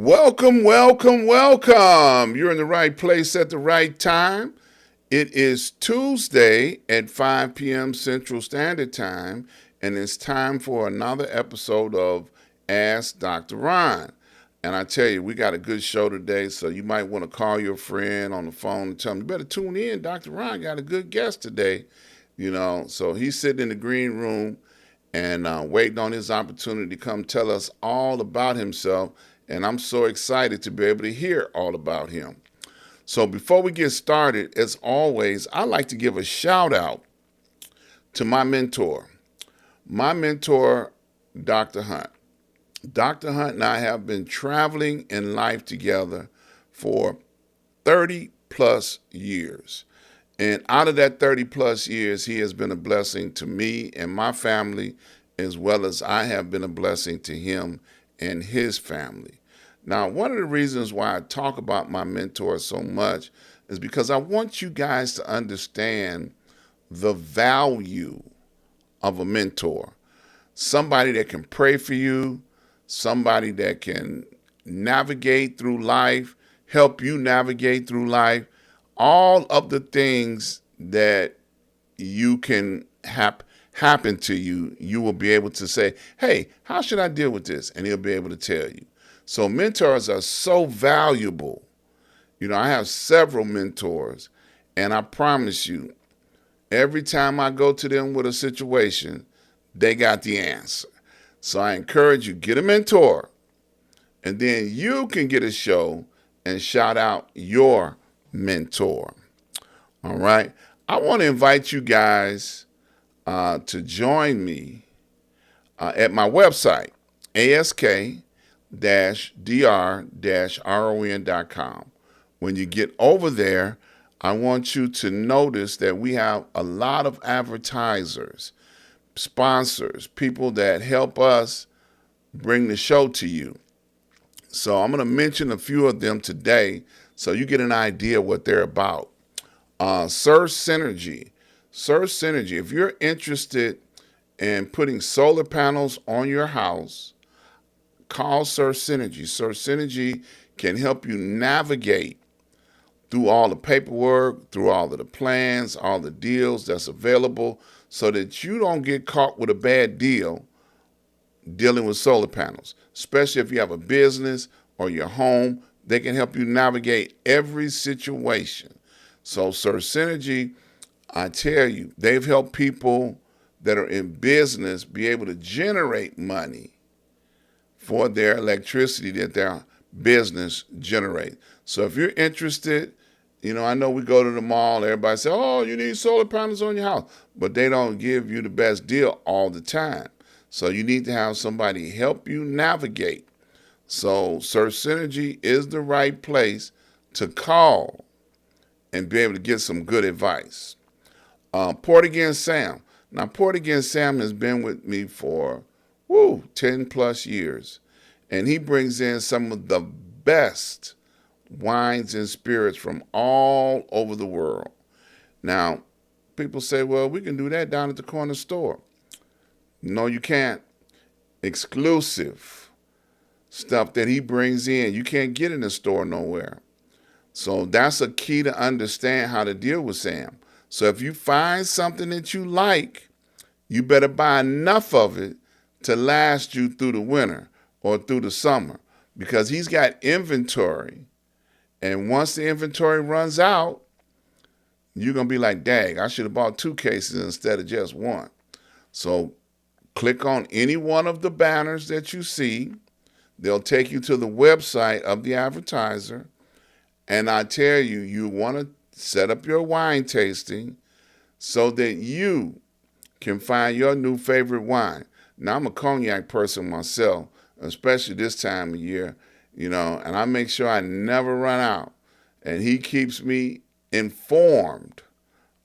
Welcome, welcome, welcome. You're in the right place at the right time. It is Tuesday at 5 p.m. Central Standard Time, and it's time for another episode of Ask Dr. Ron. And I tell you, we got a good show today, so you might want to call your friend on the phone and tell him, you better tune in. Dr. Ron got a good guest today. So he's sitting in the green room and waiting on his opportunity to come tell us all about himself. And I'm so excited to be able to hear all about him. So before we get started, as always, I like to give a shout out to my mentor, Dr. Hunt. Dr. Hunt and I have been traveling in life together for 30 plus years. And out of that 30 plus years, he has been a blessing to me and my family, as well as I have been a blessing to him and his family. Now, one of the reasons why I talk about my mentor so much is because I want you guys to understand the value of a mentor. Somebody that can pray for you, somebody that can navigate through life, help you navigate through life, all of the things that you can happen to you, you will be able to say, hey, how should I deal with this? And he'll be able to tell you. So mentors are so valuable. I have several mentors, and I promise you, every time I go to them with a situation, they got the answer. So I encourage you, get a mentor, and then you can get a show and shout out your mentor. All right. I want to invite you guys to join me at my website, ask-dr-ron.com. When you get over there, I want you to notice that we have a lot of advertisers, sponsors, people that help us bring the show to you. So I'm going to mention a few of them today so you get an idea what they're about. Sir Synergy. If you're interested in putting solar panels on your house, call Sir Synergy. Sir Synergy can help you navigate through all the paperwork, through all of the plans, all the deals that's available, so that you don't get caught with a bad deal dealing with solar panels. Especially if you have a business or your home, they can help you navigate every situation. So Sir Synergy, I tell you, they've helped people that are in business be able to generate money for their electricity that their business generates. So if you're interested, I know we go to the mall, everybody says, oh, you need solar panels on your house, but they don't give you the best deal all the time. So you need to have somebody help you navigate. So Sir Synergy is the right place to call and be able to get some good advice. Port Against Sam. Now, Port Against Sam has been with me for 10 plus years, and he brings in some of the best wines and spirits from all over the world. Now, people say, well, we can do that down at the corner store. No, you can't. Exclusive stuff that he brings in, you can't get in the store nowhere. So that's a key to understand how to deal with Sam. So if you find something that you like, you better buy enough of it to last you through the winter or through the summer, because he's got inventory. And once the inventory runs out, you're going to be like, dang, I should have bought 2 cases instead of just 1. So click on any one of the banners that you see. They'll take you to the website of the advertiser. And I tell you, you want to set up your wine tasting so that you can find your new favorite wine. Now, I'm a cognac person myself, especially this time of year, and I make sure I never run out. And he keeps me informed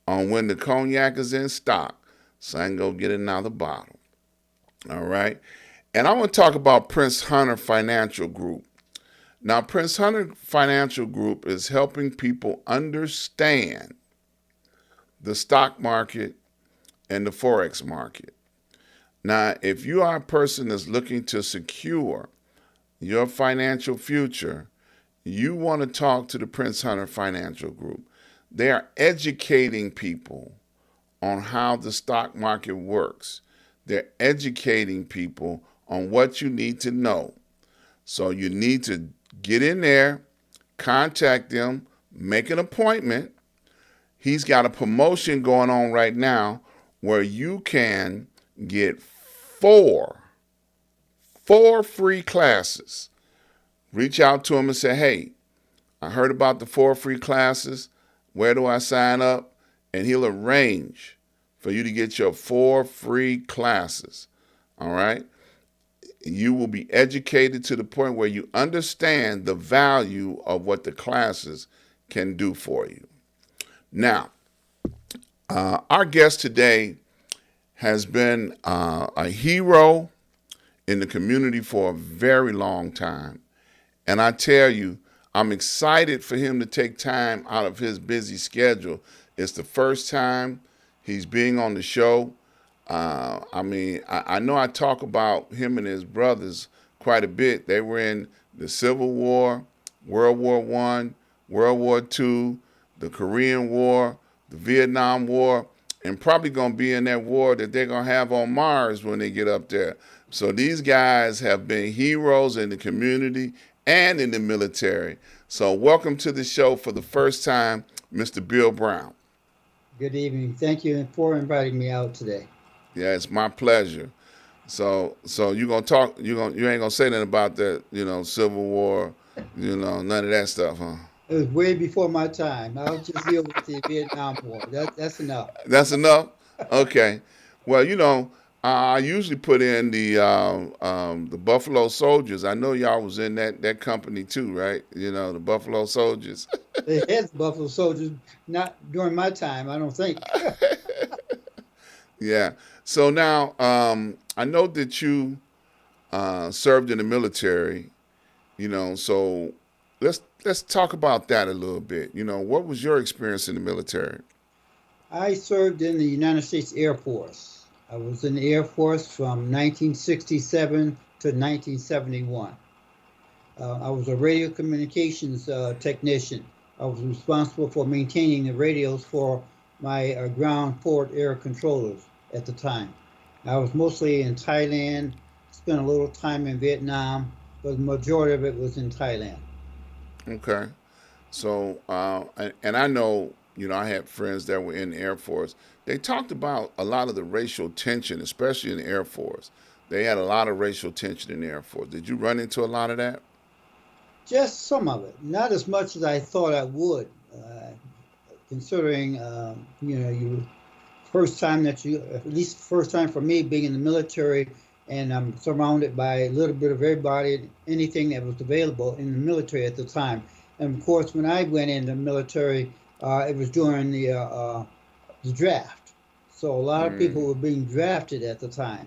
on when the cognac is in stock so I can go get another bottle. All right? And I want to talk about Prince Hunter Financial Group. Now, Prince Hunter Financial Group is helping people understand the stock market and the Forex market. Now, if you are a person that's looking to secure your financial future, you want to talk to the Prince Hunter Financial Group. They are educating people on how the stock market works. They're educating people on what you need to know. So you need to get in there, contact them, make an appointment. He's got a promotion going on right now where you can get four free classes. Reach out to him and say, hey, I heard about the 4 free classes. Where do I sign up? And he'll arrange for you to get your 4 free classes. All right? You will be educated to the point where you understand the value of what the classes can do for you. Now, our guest today has been a hero in the community for a very long time. And I tell you, I'm excited for him to take time out of his busy schedule. It's the first time he's being on the show. I know I talk about him and his brothers quite a bit. They were in the Civil War, World War I, World War II, the Korean War, the Vietnam War, and probably going to be in that war that they're going to have on Mars when they get up there. So these guys have been heroes in the community and in the military. So welcome to the show for the first time, Mr. Bill Browne. Good evening. Thank you for inviting me out today. Yeah, it's my pleasure. So you gonna talk? You ain't gonna say nothing about that? Civil War. None of that stuff, huh? It was way before my time. I'll just deal with the Vietnam War. That's enough. That's enough. Okay. Well, I usually put in the Buffalo Soldiers. I know y'all was in that company too, right? The Buffalo Soldiers. They had the Buffalo Soldiers, not during my time, I don't think. Yeah. So now, I know that you served in the military. So let's talk about that a little bit. What was your experience in the military? I served in the United States Air Force. I was in the Air Force from 1967 to 1971. I was a radio communications technician. I was responsible for maintaining the radios for my ground forward air controllers at the time. I was mostly in Thailand, spent a little time in Vietnam, but the majority of it was in Thailand. Okay. So, and I know, I had friends that were in the Air Force. They talked about a lot of the racial tension, especially in the Air Force. They had a lot of racial tension in the Air Force. Did you run into a lot of that? Just some of it, not as much as I thought I would, considering, you first time that you, at least first time for me being in the military, and I'm surrounded by a little bit of everybody, anything that was available in the military at the time. And of course, when I went in the military, it was during the draft. So a lot of people were being drafted at the time.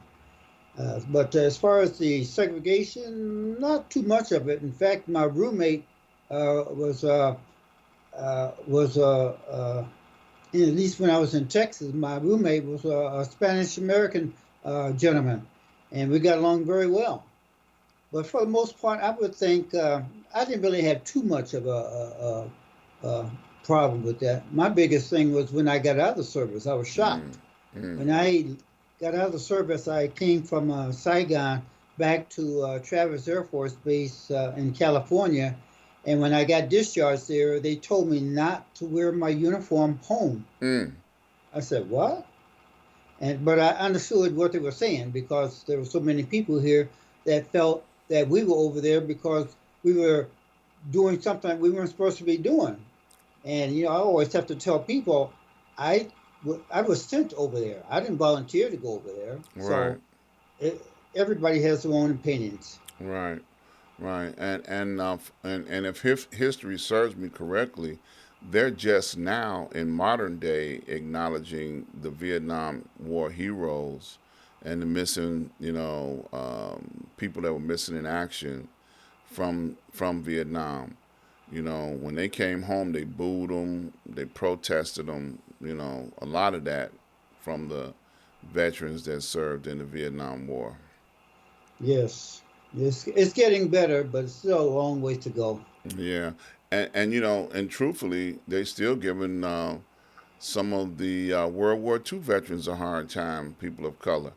But as far as the segregation, not too much of it. In fact, my roommate was at least when I was in Texas, my roommate was a Spanish American gentleman, and we got along very well. But for the most part, I would think I didn't really have too much of a problem with that. My biggest thing was when I got out of the service, I was shocked. When I got out of the service, I came from Saigon back to Travis Air Force Base in California. And when I got discharged there, they told me not to wear my uniform home. I said, what? But I understood what they were saying because there were so many people here that felt that we were over there because we were doing something we weren't supposed to be doing. And, I always have to tell people, I was sent over there. I didn't volunteer to go over there. Right. So everybody has their own opinions. Right. Right. And if history serves me correctly, they're just now in modern day acknowledging the Vietnam War heroes and the missing, people that were missing in action from Vietnam. When they came home, they booed them, they protested them. A lot of that from the veterans that served in the Vietnam War. Yes. It's getting better, but it's still a long ways to go. Yeah, and and truthfully, they still giving some of the World War II veterans a hard time. People of color,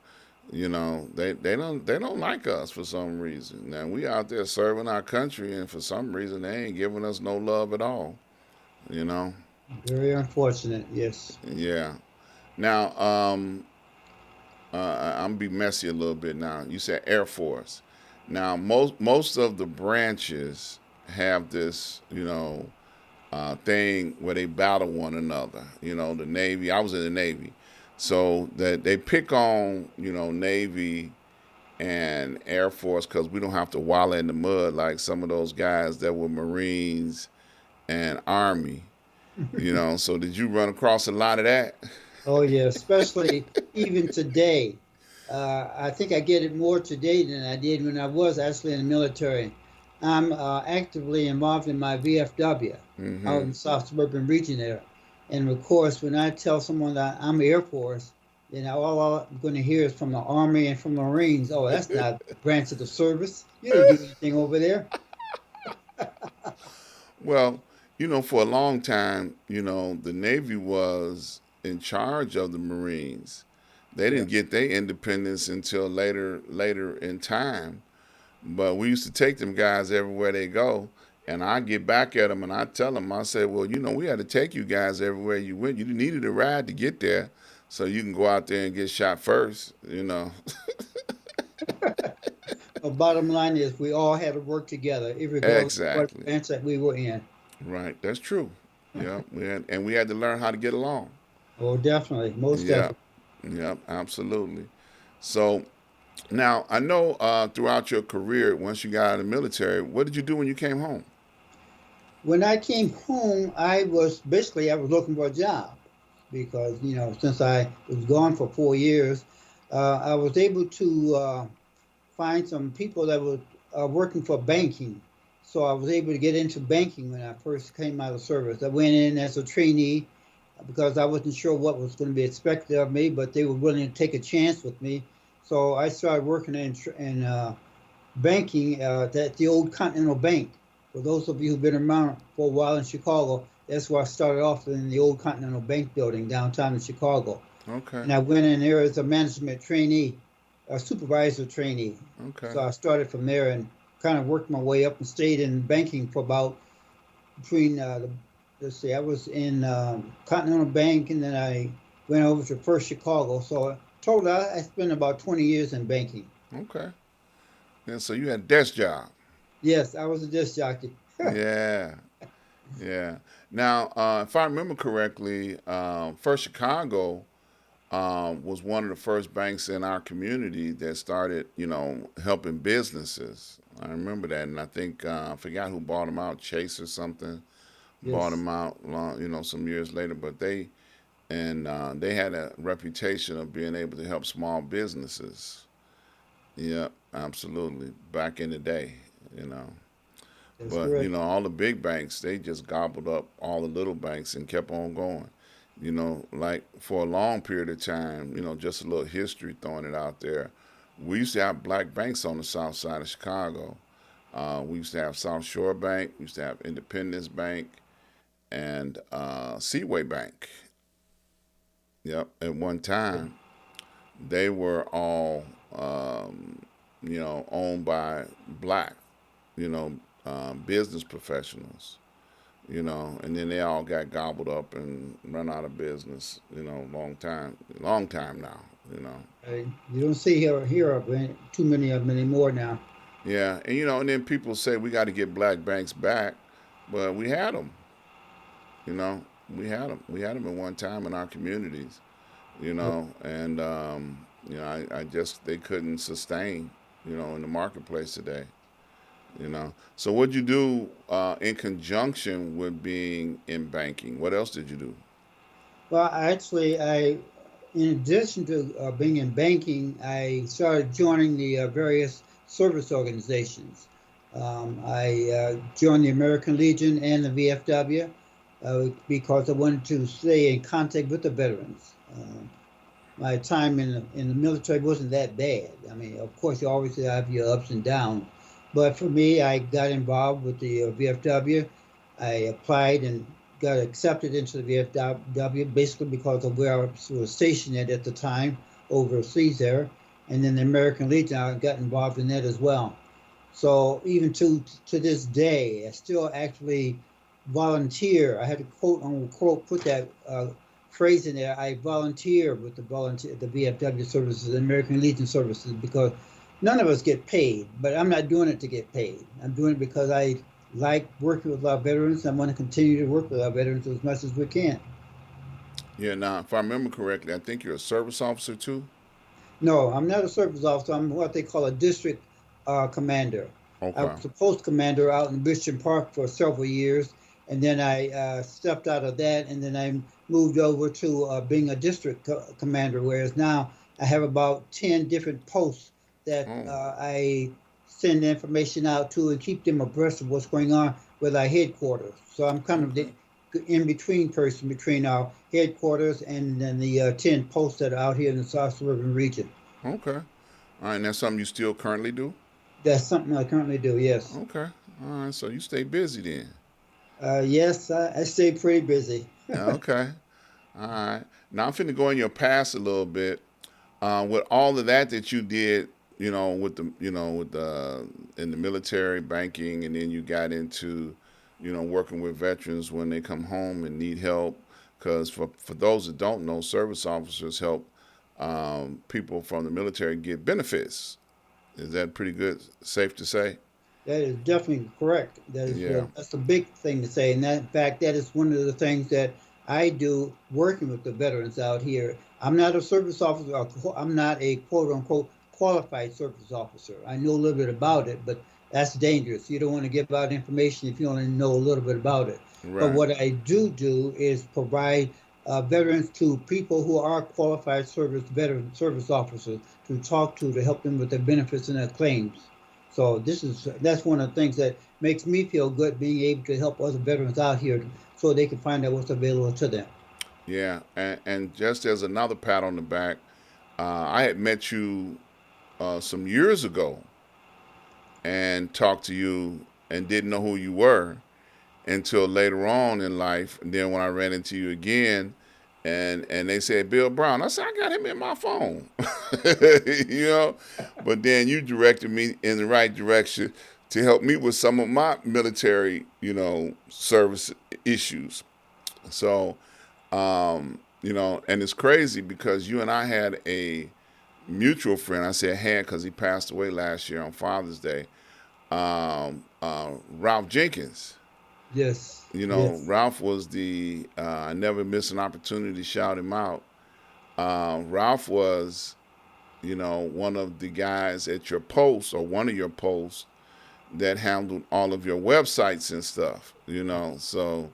they don't like us for some reason. Now we out there serving our country, and for some reason they ain't giving us no love at all. You know, Very unfortunate. Yes. yeah. Now, I'm gonna be messy a little bit. Now, you said Air Force. Now, most of the branches have this, thing where they battle one another. The Navy. I was in the Navy, so that they pick on Navy and Air Force because we don't have to wallow in the mud like some of those guys that were Marines and Army. So did you run across a lot of that? Oh yeah, especially even today. I think I get it more today than I did when I was actually in the military. I'm actively involved in my VFW out Mm-hmm. in the South Suburban region there. And of course, when I tell someone that I'm Air Force, then all I'm going to hear is from the Army and from the Marines. Oh, that's not a branch of the service. You don't do anything over there. Well, for a long time, the Navy was in charge of the Marines. They Yeah. didn't get their independence until later in time. But we used to take them guys everywhere they go. And I get back at them and I tell them, I say, well, we had to take you guys everywhere you went. You needed a ride to get there so you can go out there and get shot first. The bottom line is we all had to work together, regardless of what Exactly. branch that we were in. Right. That's true. Yeah. We had to learn how to get along. Oh, definitely, most Yeah. definitely. Yep, absolutely. So now I know throughout your career, once you got out of the military, what did you do when you came home? When I came home, I was looking for a job because since I was gone for 4 years, I was able to find some people that were working for banking. So I was able to get into banking when I first came out of service. I went in as a trainee because I wasn't sure what was going to be expected of me, but they were willing to take a chance with me. So I started working in banking at the old Continental Bank. For those of you who've been around for a while in Chicago, that's where I started off in the old Continental Bank building downtown in Chicago. Okay. And I went in there as a management trainee, a supervisor trainee. Okay. So I started from there and kind of worked my way up and stayed in banking for about between let's see, I was in Continental Bank and then I went over to First Chicago. So total, I spent about 20 years in banking. Okay. And so you had a desk job. Yes, I was a disc jockey. Yeah. Yeah. Now, if I remember correctly, First Chicago was one of the first banks in our community that started, helping businesses. I remember that, and I think I forgot who bought them out, Chase or something, bought Yes, them out, some years later. But they had a reputation of being able to help small businesses. Yep, absolutely. Back in the day, you know. that's But correct. all the big banks, they just gobbled up all the little banks and kept on going. Like for a long period of time, just a little history throwing it out there. We used to have black banks on the south side of Chicago. We used to have South Shore Bank, we used to have Independence Bank, and Seaway Bank. Yep, at one time, they were all, owned by black, you know, business professionals. And then they all got gobbled up and run out of business, long time now, you know. You don't see here of too many of them anymore now. Yeah, and then people say we got to get black banks back, but we had them, you know, we had them at one time in our communities, Uh, and I just they couldn't sustain, in the marketplace today. So what'd you do in conjunction with being in banking? What else did you do? Well, actually, in addition to being in banking, I started joining the various service organizations. I joined the American Legion and the VFW because I wanted to stay in contact with the veterans. my time in the military wasn't that bad. I mean, of course, you always have your ups and downs, but for me, I got involved with the VFW. I applied and got accepted into the VFW basically because of where I was stationed at the time overseas there, and then the American Legion. I got involved in that as well. So even to this day, I still actually volunteer. I had to quote unquote put that phrase in there. I volunteer with the VFW services, the American Legion services, because none of us get paid. But I'm not doing it to get paid. I'm doing it because I like working with our veterans. I want to continue to work with our veterans as much as we can. Yeah. Now, if I remember correctly, I think you're a service officer too. No, I'm not a service officer. I'm what they call a district commander. I Okay. was a post commander out in Bishop Park for several years, and then I stepped out of that, and then I moved over to being a district commander. Whereas now I have about 10 different posts that Oh. I send information out to and keep them abreast of what's going on with our headquarters. So I'm kind of Okay. the in between person between our headquarters and then the 10 posts that are out here in the South Suburban region. Okay. All right. And that's something you still currently do. That's something I currently do, yes. Okay. All right. So you stay busy then. Yes, I stay pretty busy. Okay. All right. Now I'm finna go in your past a little bit. With all of that you did, with the in the military, banking, and then you got into, working with veterans when they come home and need help. Because for those that don't know, service officers help people from the military get benefits. Is that pretty good? Safe to say? That is definitely correct. Yeah. That's a big thing to say, and that, in fact, that is one of the things that I do working with the veterans out here. I'm not a service officer. I'm not a quote unquote qualified service officer. I know a little bit about it, but that's dangerous. You don't want to give out information if you only know a little bit about it. But Right. what I do is provide veterans to people who are qualified veteran service officers to talk to help them with their benefits and their claims. So that's one of the things that makes me feel good being able to help other veterans out here so they can find out what's available to them. Yeah. And just as another pat on the back, I had met you some years ago and talked to you and didn't know who you were until later on in life. And then when I ran into you again, and they said Bill Browne, I said I got him in my phone, you know. But then you directed me in the right direction to help me with some of my military, service issues. So, and it's crazy because you and I had a mutual friend. I said had because he passed away last year on Father's Day. Ralph Jenkins. Yes, yes. Ralph was I never miss an opportunity to shout him out. Ralph was, one of the guys at your post or one of your posts that handled all of your websites and stuff. So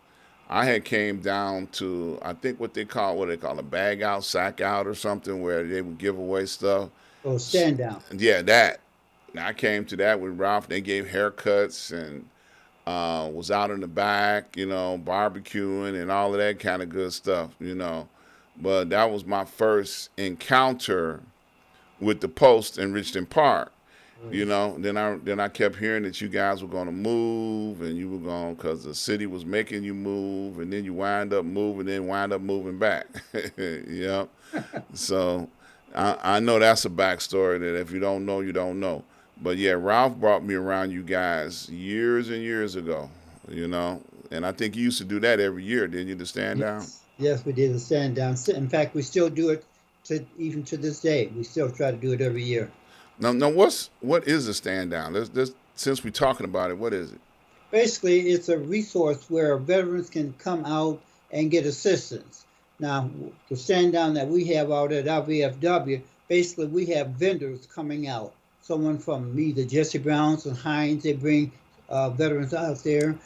I had came down to, I think what they call a bag out, sack out or something where they would give away stuff. Oh, stand down. Yeah, that. I came to that with Ralph. They gave haircuts and was out in the back, barbecuing and all of that kind of good stuff. But that was my first encounter with the post in Richmond Park. Then I kept hearing that you guys were going to move and you were going because the city was making you move, and then you wind up moving, then wind up moving back. Yep. So I know that's a backstory that if you don't know, you don't know. But yeah, Ralph brought me around you guys years and years ago. And I think you used to do that every year, didn't you, to stand down? Yes, yes, we did a stand down. In fact, we still do it to even to this day. We still try to do it every year. Now, what is a stand down? Since we're talking about it, what is it? Basically, it's a resource where veterans can come out and get assistance. Now, the stand down that we have out at our VFW, basically we have vendors coming out. Someone from either Jesse Brown's and Heinz, they bring veterans out there.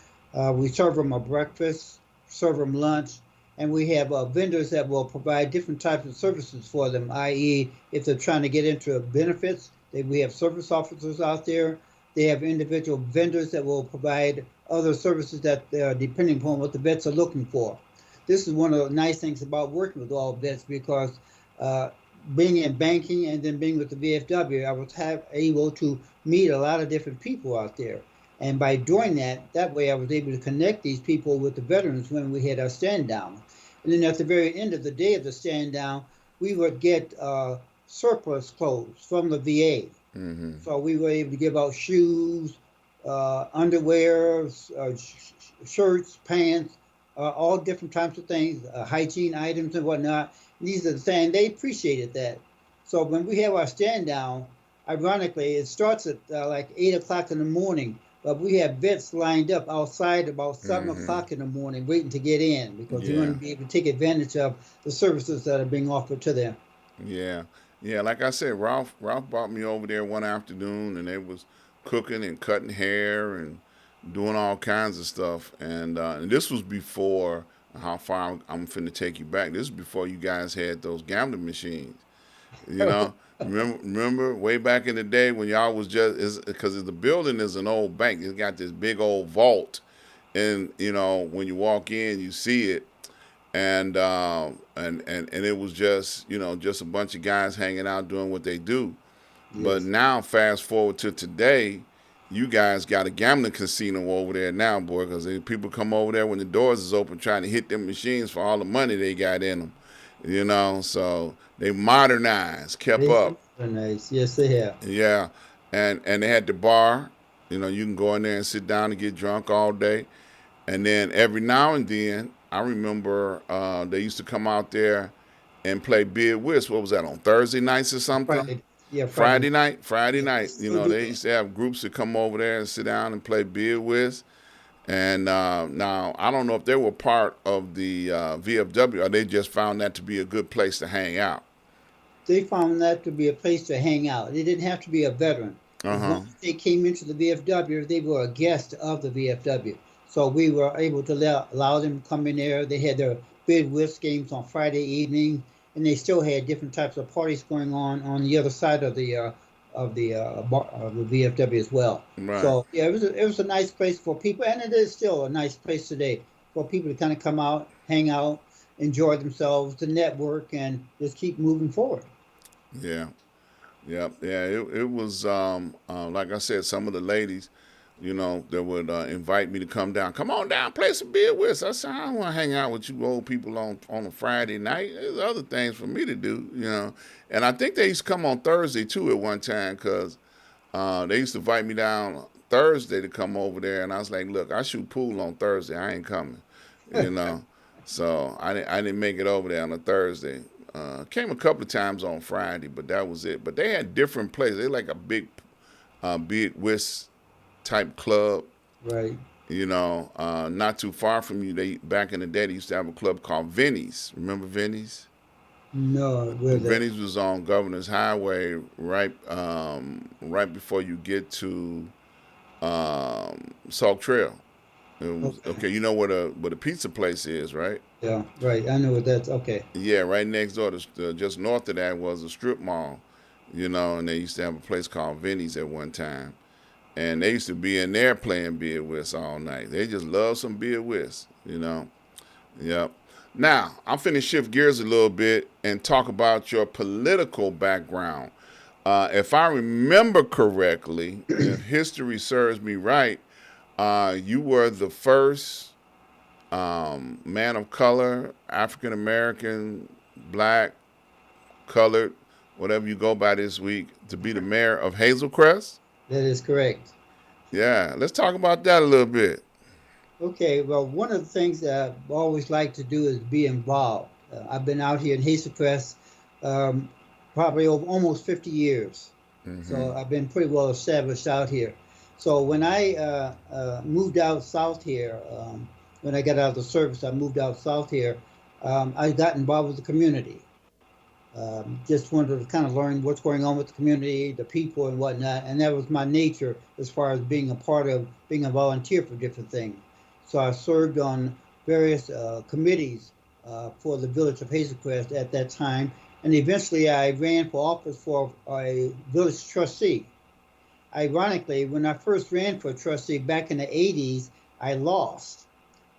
We serve them a breakfast, serve them lunch, and we have vendors that will provide different types of services for them, i.e., if they're trying to get into benefits, we have service officers out there. They have individual vendors that will provide other services that depending upon what the vets are looking for. This is one of the nice things about working with all vets because being in banking and then being with the VFW, I was able to meet a lot of different people out there. And by doing that, that way I was able to connect these people with the veterans when we had our stand down. And then at the very end of the day of the stand down, we would get surplus clothes from the VA. Mm-hmm. So we were able to give out shoes, underwear, shirts, pants, all different types of things, hygiene items and whatnot. These are the things they appreciated that. So when we have our stand down, ironically, it starts at like 8 o'clock in the morning, but we have vets lined up outside about 7 o'clock in the morning waiting to get in because we want Yeah. to be able to take advantage of the services that are being offered to them. Yeah. Yeah. Like I said, Ralph brought me over there one afternoon, and they was cooking and cutting hair and doing all kinds of stuff. And this was before how far I'm finna take you back. This is before you guys had those gambling machines. You know, remember way back in the day when y'all was just because the building is an old bank. It's got this big old vault, and when you walk in, you see it, and it was just just a bunch of guys hanging out doing what they do. But Yes. now, fast forward to today, you guys got a gambling casino over there now, boy, because people come over there when the doors is open trying to hit them machines for all the money they got in them. So they modernized, kept They up. have nice. Yes, they have. Yeah, and they had the bar. You can go in there and sit down and get drunk all day. And then every now and then, I remember they used to come out there and play bid whist. What was that, on Thursday nights or something? Friday. Yeah, Friday. Friday night, Friday Yeah, they night. still do They that. used to have groups that come over there and sit down and play bid whist. And now I don't know if they were part of the VFW or they just found that to be a good place to hang out. They found that to be a place to hang out. They didn't have to be a veteran. Uh As long huh. as they came into the VFW, they were a guest of the VFW. So we were able to allow them to come in there. They had their bid whist games on Friday evening, and they still had different types of parties going on the other side of the VFW as well. Right. So yeah, it was a nice place for people, and it is still a nice place today for people to kind of come out, hang out, enjoy themselves, to network, and just keep moving forward. Yeah. Yeah. Yeah. It was like I said, some of the ladies, that would invite me to come down. Come on down, play some beer with us. I said, I don't want to hang out with you old people on a Friday night. There's other things for me to do. And I think they used to come on Thursday too at one time because they used to invite me down Thursday to come over there, and I was like, look, I shoot pool on Thursday. I ain't coming. You know. So I didn't make it over there on a Thursday. Came a couple of times on Friday, but that was it. But they had different places. They like a big whist type club. Right. Not too far from you. They back in the day they used to have a club called Vinny's. Remember Vinny's? No, where's that? Vinny's was on Governor's Highway, right before you get to Salt Trail. It was, Okay. okay, you know where the pizza place is, right? Yeah, right. I know what that's. Okay. Yeah, right next door, just north of that was a strip mall, and they used to have a place called Vinny's at one time. And they used to be in there playing beer whist all night. They just love some beer whist. Yep. Now, I'm finna shift gears a little bit and talk about your political background. If I remember correctly, if history serves me right, you were the first man of color, African American, black, colored, whatever you go by this week, to be the mayor of Hazel Crest. That is correct. Yeah, let's talk about that a little bit. Okay. Well, one of the things that I always like to do is be involved. I've been out here in Hazel Crest um, probably over almost 50 years. Hmm. So I've been pretty well established out here. So when I moved out south here, when I got out of the service, I moved out south here. I got involved with the community. Just wanted to kind of learn what's going on with the community, the people, and whatnot. And that was my nature as far as being a part of being a volunteer for different things. So I served on various committees for the village of Hazel Crest at that time. And eventually I ran for office for a village trustee. Ironically, when I first ran for trustee back in the 80s, I lost.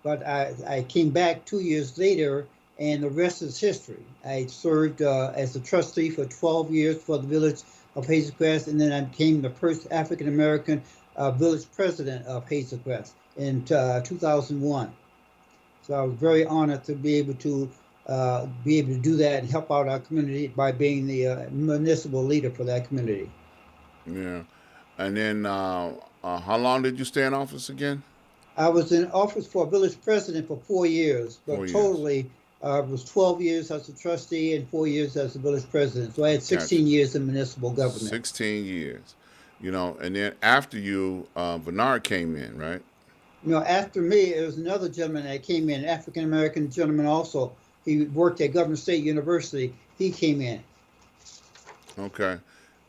But I came back 2 years later and the rest is history. I served as a trustee for 12 years for the village of Hazel Crest, and then I became the first African American village president of Hazel Crest in 2001. So I was very honored to be able to do that and help out our community by being the municipal leader for that community. Yeah. And then, how long did you stay in office again? I was in office for village president for 4 years, but 4 years. totally it was 12 years as a trustee and 4 years as a village president. So I had Gotcha. 16 years in municipal government. 16 years. And then after you, Bernard came in, right? After me, there was another gentleman that came in, African American gentleman also. He worked at Governor State University. He came in. Okay.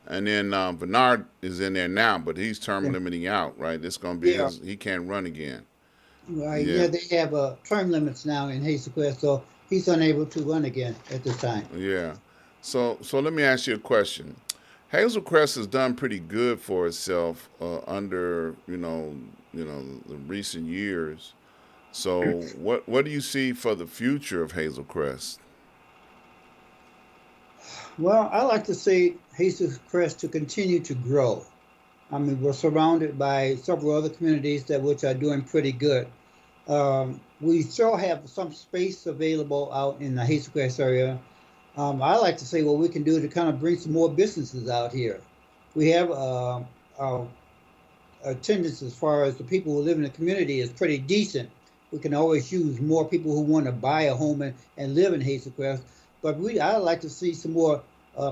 And then Bernard is in there now, but he's term Yeah. limiting out, right? This going to be Yeah. his, he can't run again. Right. Yeah. Yeah, they have term limits now in Hazel Crest, so he's unable to run again at this time. Yeah. So let me ask you a question. Hazel Crest has done pretty good for itself under the recent years. So what do you see for the future of Hazel Crest? Well, I like to see Hazel Crest to continue to grow. I mean, we're surrounded by several other communities that which are doing pretty good. We still have some space available out in the Hazel Crest area. I like to say what we can do to kind of bring some more businesses out here. We have our attendance as far as the people who live in the community is pretty decent. We can always use more people who want to buy a home and live in Hazel Crest. But I like to see some more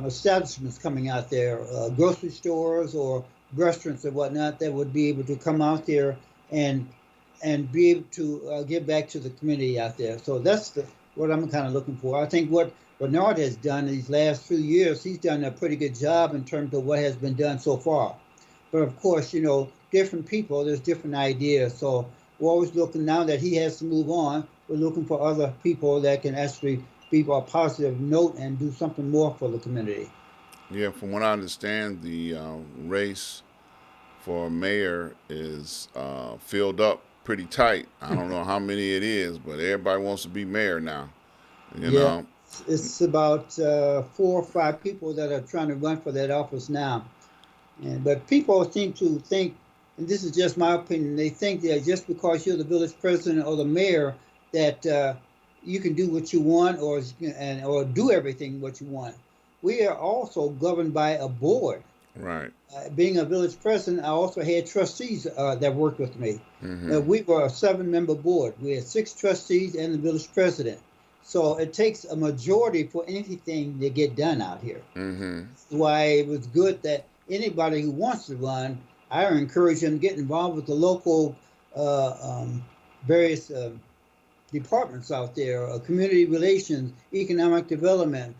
establishments coming out there, grocery stores or restaurants and whatnot that would be able to come out there and be able to give back to the community out there. So that's what I'm kind of looking for. I think what Bernard has done these last few years, he's done a pretty good job in terms of what has been done so far. But of course, different people, there's different ideas. So we're always looking now that he has to move on. We're looking for other people that can actually be a positive note and do something more for the community. Yeah, from what I understand, the race for mayor is filled up pretty tight. I don't know how many it is, but everybody wants to be mayor now. You Yeah, know, it's about 4 or 5 people that are trying to run for that office now. But people seem to think, and this is just my opinion, they think that just because you're the village president or the mayor, that you can do what you want or do everything what you want. We are also governed by a board. right? Being a village president, I also had trustees that worked with me. Mm-hmm. We were a 7-member board. We had 6 trustees and the village president. So it takes a majority for anything to get done out here. Mm-hmm. That's why it was good that anybody who wants to run, I encourage them to get involved with the local various departments out there, community relations, economic development,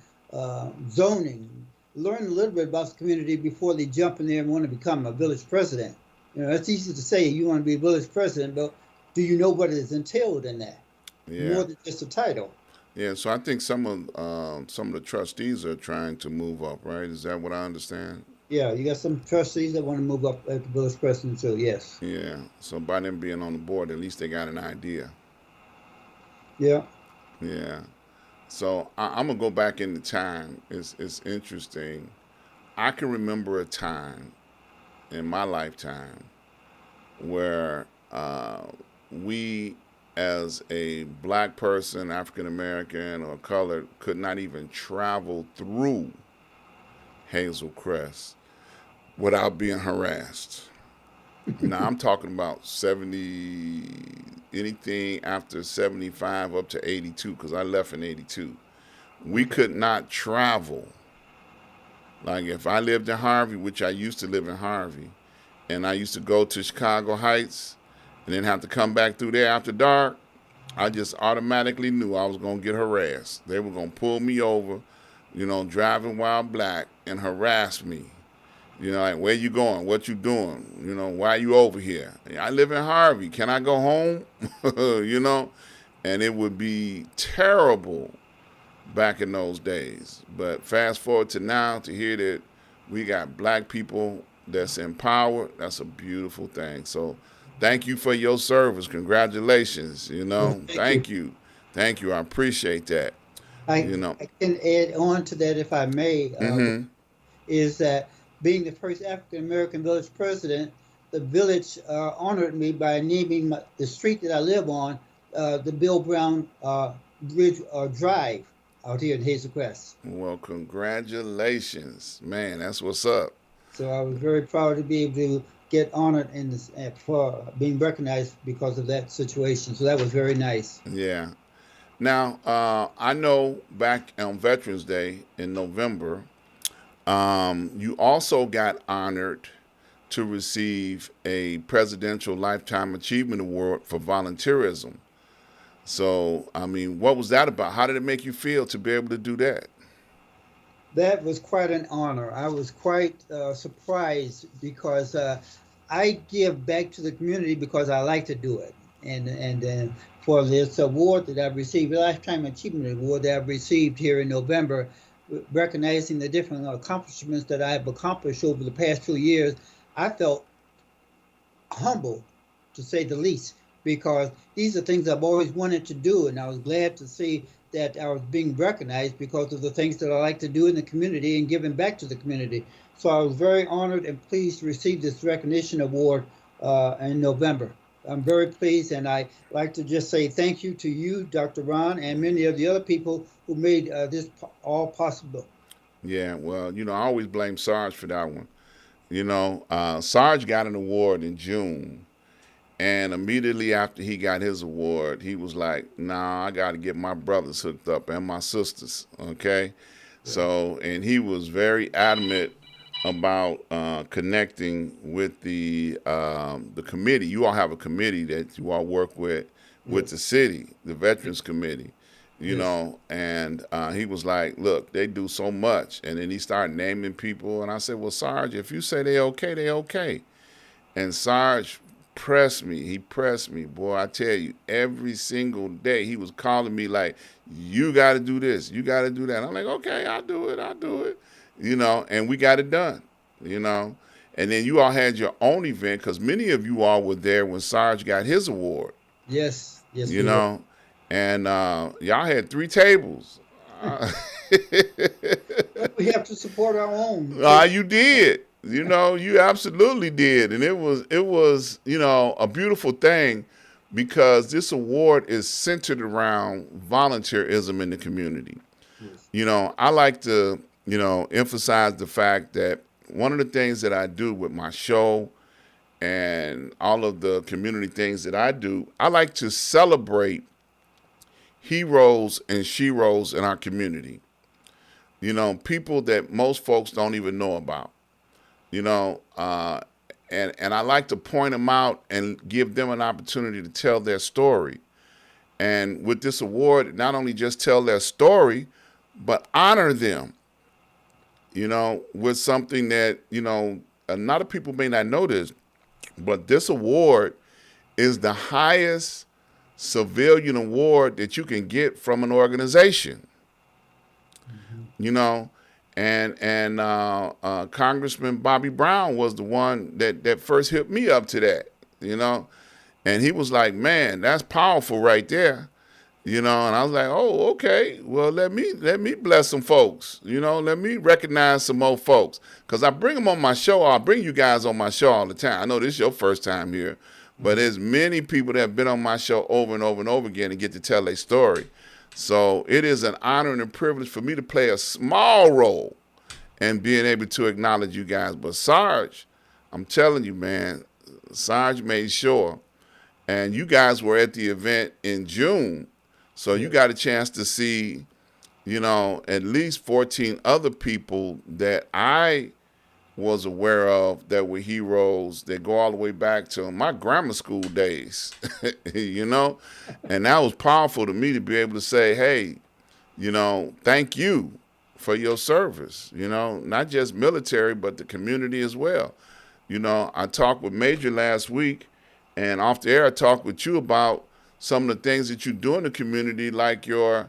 zoning. Learn a little bit about the community before they jump in there and want to become a village president. It's easy to say you want to be a village president, but do you know what is entailed in that? Yeah. More than just a title. Yeah, so I think some of the trustees are trying to move up, right? Is that what I understand? Yeah, you got some trustees that want to move up at the village president, so yes. Yeah. So by them being on the board, at least they got an idea. Yeah. Yeah. So I'm gonna go back into time. It's interesting. I can remember a time in my lifetime where we, as a black person, African American or colored, could not even travel through Hazel Crest without being harassed. Now I'm talking about 70, anything after 75 up to 82, because I left in 82. We could not travel. Like if I lived in Harvey, which I used to live in Harvey, and I used to go to Chicago Heights and then have to come back through there after dark, I just automatically knew I was going to get harassed. They were going to pull me over, driving while black and harass me. Like, where you going? What you doing? Why you over here? I live in Harvey. Can I go home? And it would be terrible back in those days. But fast forward to now, to hear that we got black people that's in power, that's a beautiful thing. So thank you for your service. Congratulations. Thank Thank you. you. Thank you. I appreciate that. I, You know. I can add on to that, if I may, Mm-hmm. is that being the first African American village president, the village honored me by naming the street that I live on the Bill Browne Bridge Drive out here in Hazel Crest. Well, congratulations, man. That's what's up. So I was very proud to be able to get honored in this, for being recognized because of that situation. So that was very nice. Yeah. Now, I know back on Veterans Day in November, you also got honored to receive a Presidential Lifetime Achievement Award for volunteerism. So, I mean, what was that about? How did it make you feel to be able to do that? That was quite an honor. I was quite surprised because I give back to the community because I like to do it. And for this award that I've received, the Lifetime Achievement Award that I've received here in November, recognizing the different accomplishments that I've accomplished over the past 2 years, I felt humble, to say the least, because these are things I've always wanted to do, and I was glad to see that I was being recognized because of the things that I like to do in the community and giving back to the community. So I was very honored and pleased to receive this recognition award in November. I'm very pleased, and I like to just say thank you to you, Dr. Ron, and many of the other people who made this all possible. Yeah, well, I always blame Sarge for that one. Sarge got an award in June, and immediately after he got his award, he was like, "Nah, I got to get my brothers hooked up and my sisters." Okay, so and he was very adamant about connecting with the committee. You all have a committee that you all work with the Yes, city, the Veterans Committee. yes. And he was like, "Look, they do so much," and then he started naming people, and I said, "Well, Sarge, if you say they okay, they okay." And Sarge pressed me. He pressed me, boy. I tell you, every single day he was calling me like, "You got to do this. You got to do that." I'm like, "Okay, I'll do it. I'll do it." And we got it done. You know, and then you all had your own event because many of you all were there when Sarge got his award. Yes, yes, You we were. know, and y'all had 3 tables. Uh, Well, we have to support our own. You did. You absolutely did, and it was a beautiful thing because this award is centered around volunteerism in the community. Yes, I like to emphasize the fact that one of the things that I do with my show and all of the community things that I do, I like to celebrate heroes and sheroes in our community. People that most folks don't even know about. You know, uh, and I like to point them out and give them an opportunity to tell their story. And with this award, not only just tell their story, but honor them. With something that a lot of people may not know this, but this award is the highest civilian award that you can get from an organization. hmm, you know, and Congressman Bobby Browne was the one that first hit me up to that, you know, and he was like, "Man, that's powerful right there." And I was like, "Oh, okay. Well, let me bless some folks. Let me recognize some more folks, cause I bring them on my show. I bring you guys on my show all the time. I know this is your first time here, but hmm. there's many people that have been on my show over and over and over again and get to tell their story. So it is an honor and a privilege for me to play a small role in being able to acknowledge you guys. But Sarge, I'm telling you, man, Sarge made sure, and you guys were at the event in June, so you Yes, got a chance to see, at least 14 other people that I was aware of that were heroes that go all the way back to my grammar school days, you know? And that was powerful to me to be able to say, hey, thank you for your service, not just military, but the community as well. I talked with Major last week, and off the air, I talked with you about some of the things that you do in the community, like the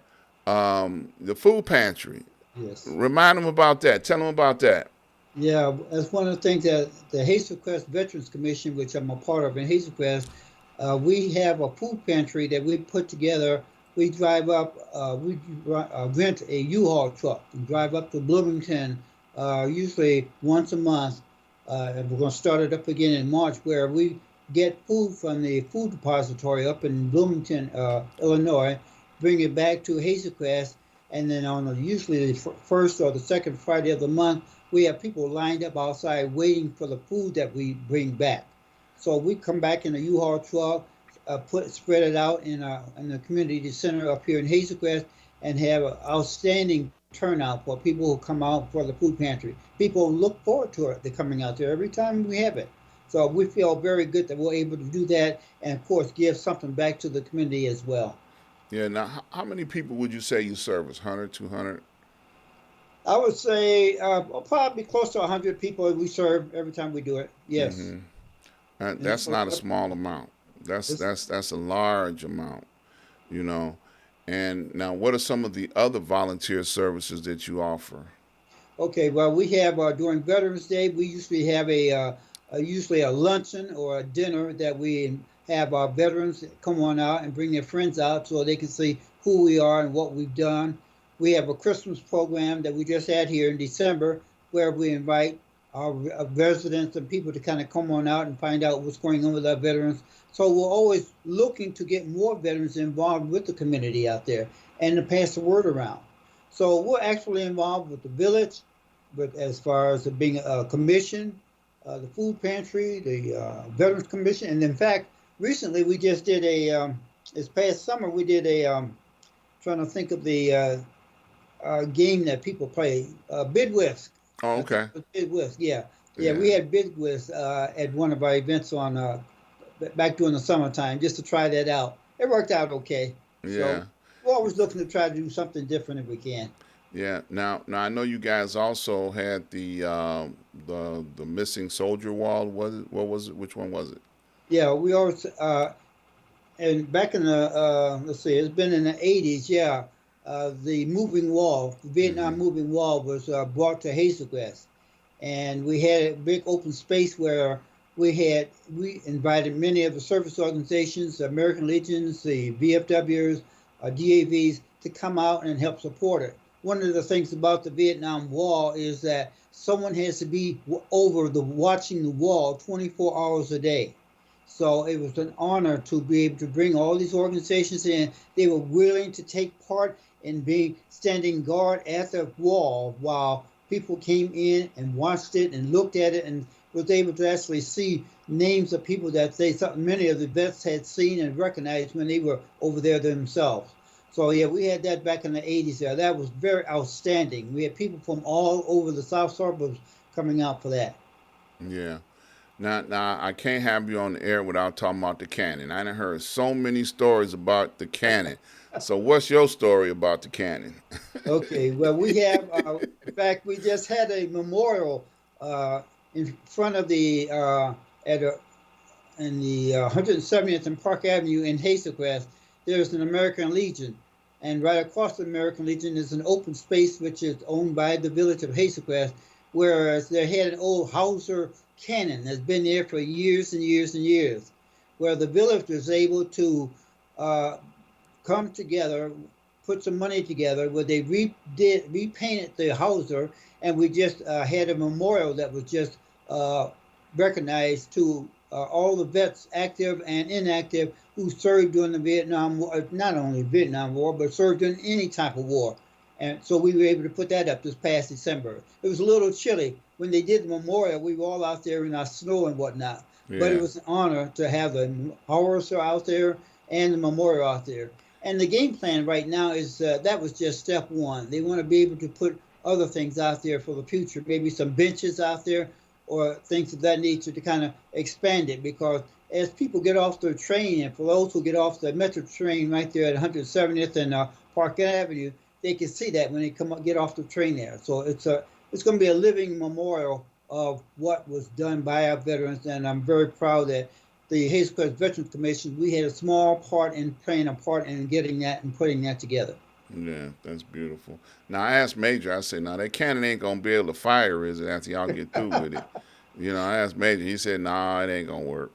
food pantry. yes. Remind them about that. Tell them about that. Yeah, that's one of the things that the Hazel Crest Veterans Commission, which I'm a part of in Hazel Crest, we have a food pantry that we put together we drive up, rent a U-Haul truck and drive up to Bloomington, usually once a month. And we're going to start it up again in March, where we get food from the food depository up in Bloomington, Illinois, bring it back to Hazel Crest, and then on usually the first or the second Friday of the month, we have people lined up outside waiting for the food that we bring back. So we come back in a U-Haul truck, spread it out in the community center up here in Hazel Crest, and have an outstanding turnout for people who come out for the food pantry. People look forward to it. They're coming out there every time we have it. So we feel very good that we're able to do that, and of course give something back to the community as well. Yeah. Now, how many people would you say you service? 100, 200? I would say probably close to 100 people we serve every time we do it. Yes. Mm-hmm. And That's not a small amount. it's, That's a large amount, you know. And now, what are some of the other volunteer services that you offer? okay, well, we have during Veterans Day, we usually have usually a luncheon or a dinner that we have our veterans come on out and bring their friends out so they can see who we are and what we've done. We have a Christmas program that we just had here in December where we invite our residents and people to kind of come on out and find out what's going on with our veterans. So we're always looking to get more veterans involved with the community out there and to pass the word around. So we're actually involved with the village, but as far as being a commission, the food pantry, the Veterans Commission, and in fact, recently we just did this past summer we did trying to think of the game that people play, bid whist. Oh, okay. Bid whist, yeah, yeah. Yeah. We had bid whist at one of our events on back during the summertime just to try that out. It worked out okay. So Yeah. we're always looking to try to do something different if we can. Yeah. Now I know you guys also had the missing soldier wall. What was it? Which one was it? Yeah, we always and back in the let's see, it's been in the 80s. Yeah, the moving wall, the Mm-hmm. Vietnam moving wall, was brought to Hazelgrass, and we had a big open space where we invited many of the service organizations, the American Legions, the VFWs, DAVs to come out and help support it. One of the things about the Vietnam Wall is that someone has to be over the watching the wall 24 hours a day. So it was an honor to be able to bring all these organizations in. They were willing to take part in being standing guard at the wall while people came in and watched it and looked at it and was able to actually see names of people that they thought many of the vets had seen and recognized when they were over there themselves. So yeah, we had that back in the 80s there. That was very outstanding. We had people from all over the south suburbs coming out for that. Yeah. Now I can't have you on the air without talking about the cannon. I done heard so many stories about the cannon. So what's your story about the cannon? Okay, well, we have, in fact, we just had a memorial in front of the, at a, in the 170th and Park Avenue in Hazelcrest. There's an American Legion. And right across the American Legion is an open space which is owned by the village of Hazelcrest, whereas they had an old Hauser cannon that's been there for years and years and years, where the village was able to uh, come together, put some money together, where they repainted the Hauser, and we just had a memorial that was just recognized to all the vets, active and inactive, who served during the Vietnam War, not only Vietnam War, but served in any type of war. And so we were able to put that up this past December. It was a little chilly. When they did the memorial, we were all out there in our snow and whatnot. But it Yeah. was an honor to have the howitzer out there and the memorial out there. And the game plan right now is that was just step one. They want to be able to put other things out there for the future, maybe some benches out there or things of that nature to kind of expand it. Because as people get off the train, and for those who get off the metro train right there at 170th and Park Avenue, they can see that when they come up, get off the train there. So it's going to be a living memorial of what was done by our veterans, and I'm very proud that the Hazel Crest Veterans Commission, we had a small part in playing a part in getting that and putting that together. Yeah, that's beautiful. Now I asked Major, I said, now that cannon ain't gonna be able to fire, is it, after y'all get through with it? I asked Major, he said, nah, it ain't gonna work,